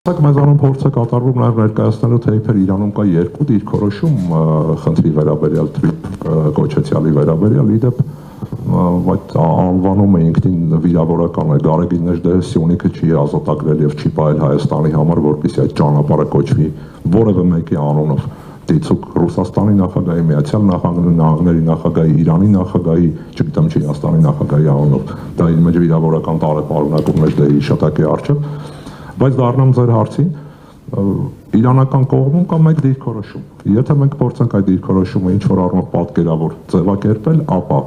Մեզանում փորձ է կատարվում նաև ներկայացնելու, թե իբր Իրանում կա երկու դիրքորոշում խնդրի վերաբերյալ, թրիփ կոչեցյալի վերաբերյալ, իդեպ այդ անվանումը ինքնին վիրավորական է, Գարեգին Սյունիքը չի ազատագրել եւ չի պահել Հայաստանի համար, որպեսզի այդ ճանապարհը կոչվի որևէ մեկի անունով, դիցուք Ռուսաստանի նախագահի, Միացյալ Նահանգների նախագահի, Իրանի նախագահի, չգիտեմ Չինաստանի նախագահի անունով, դա իր մեջ վիրավորական տարեպարունակում է դե հիշատակի առջև, բայց դառնամ ձեր հարցին, իրանական կողմում կա մեկ դիրքորոշում, եթե մենք փորձենք այդ դիրքորոշումը ինչ-որ առումով պատկերավոր ձևակերպել, ապա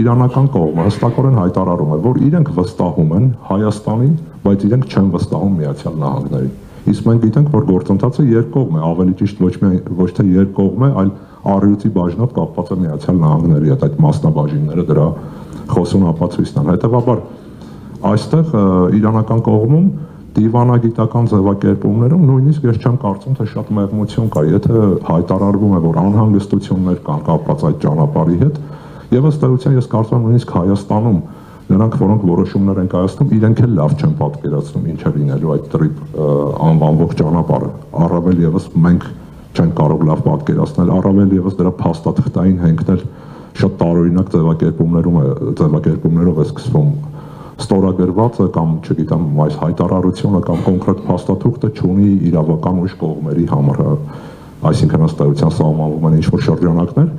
իրանական կողմը հստակորեն հայտարարում է, որ իրենք վստահում են Հայաստանին, բայց իրենք չեն վստահում Միացյալ Նահանգներին։ Իսկ մենք գիտենք, որ գործընթացը երկկողմ է, ավելի ճիշտ ոչ թե երկկողմ է, այլ առյուծի բաժնով կապված է Միացյալ Նահանգների հետ, այդ մասնաբաժինները դրա խոսուն ապացույցն են։ Հետևաբար այստեղ իրանական կողմում դիվանագիտական ձևակերպումներում նույնիսկ ես չեմ կարծում, թե շատ մեղմություն կա, եթե հայտարարվում է, որ անհանգստություններ կան կապված այդ ճանապարհի հետ, եւ ըստ էության ես կարծում եմ նույնիսկ Հայաստանում նրանք, որոնք որոշումներ են կայացնում, իրենք էլ լավ չեն պատկերացնում ինչ է լինելու այդ տրիպ անվանվող ճանապարհը, առավել եւս մենք չենք կարող լավ պատկերացնել, առավել եւս դրա փաստաթղթային հենքներ շատ տարօրինակ ձևակերպումներով է սկսվում ստորագրվածը կամ չգիտեմ այս հայտարարությունը կամ կոնկրետ փաստաթուղթը չունի իրավական ուժ կողմերի համար, այսինքն ըստ էության սահմանվում են ինչ-որ շրջանակներ,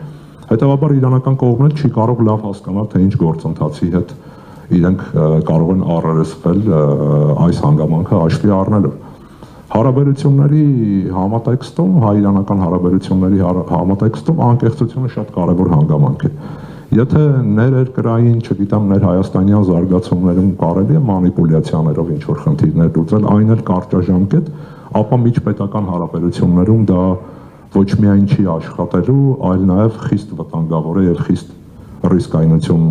հետևաբար իրանական կողմն չի կարող լավ հասկանալ, թե ինչ գործընթացի հետ իրենք կարող են առերեսվել այս հանգամանքը հաշվի առնելով։ Հարաբերությունների համատեքստում, հայ-իրանական հարաբերությունների համատեքստում անկեղծությունը շատ կարևոր հանգամանք է։ Եթե ներերկրային, չգիտեմ, ներհայաստանյան զարգացումներում կարելի է մանիպուլյացիաներով ինչ-որ խնդիրներ լուծել, այն էլ կարճաժամկետ, ապա միջպետական հարաբերություններում դա ոչ միայն չի աշխատելու, այլ նաև խիստ վտանգավոր է եւ խիստ ռիսկայնություն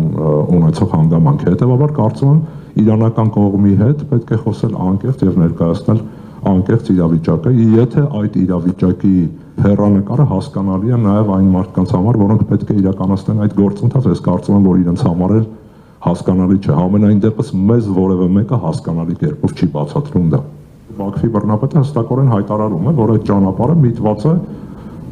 ունեցող հանգամանք է։ Հետևաբար կարծում եմ իրանական կողմի հետ պետք է խոսել անկեղծ եւ ներկայացնել անկեղծ իրավիճակը, եթե այդ իրավիճակի հեռանկարը հասկանալի է նաև այն մարդկանց համար, որոնք պետք է իրականացնեն այդ գործընթացը, ես կարծում եմ, որ իրենց համար էլ հասկանալի չէ, համենայն դեպս մեզ որևէ մեկը հասկանալի կերպով չի բացատրում դա։ Բաքվի բռնապետը հստակորեն հայտարարում է, որ այդ ճանապարհը միտված է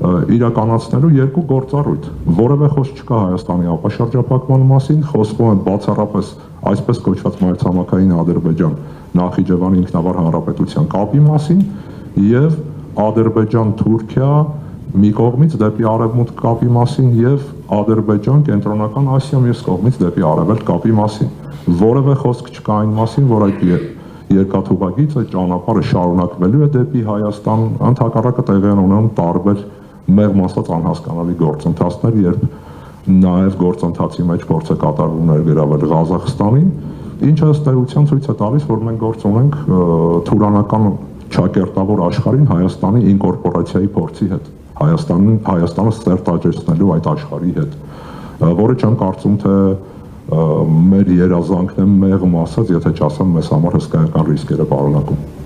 իրականացնելու երկու գործառույթ, որևէ խոսք չկա Հայաստանի ապաշրջապակման մասին, խոսվում է բացառապես այսպես կոչված մայրցամաքային Ադրբեջան Նախիջևանի ինքնավար հանրապետության կապի մասին եւ Ադրբեջան-Թուրքիա մի կողմից դեպի արևմուտք կապի մասին եւ Ադրբեջան-Կենտրոնական Ասիա մյուս կողմից դեպի արևելք կապի մասին։ Որևէ խոսք չկա այն մասին, որ այդ երկաթուղագից այդ ճանապարհը շարունակվելու է դեպի Հայաստան, ընդհակառակը տեղի են ունենում տարբեր մեղմ ասած անհասկանալի գործընթացներ, երբ նաև գործընթացի մեջ փորձ է կատարվում ներգրավել Ղազախստանին, ինչը ըստ էության ցույց է տալիս, որ մենք գործ ունենք թուրանական ճակերտավոր աշխարհին Հայաստանի ինկորպորացիայի փորձի հետ, Հայաստանը սերտաճեցնելու այդ աշխարհի հետ, որը չեմ կարծում, թե մեր երազանքն է մեղմ ասած, եթե չասեմ մեզ համար հսկայական ռիսկեր է պարունակում։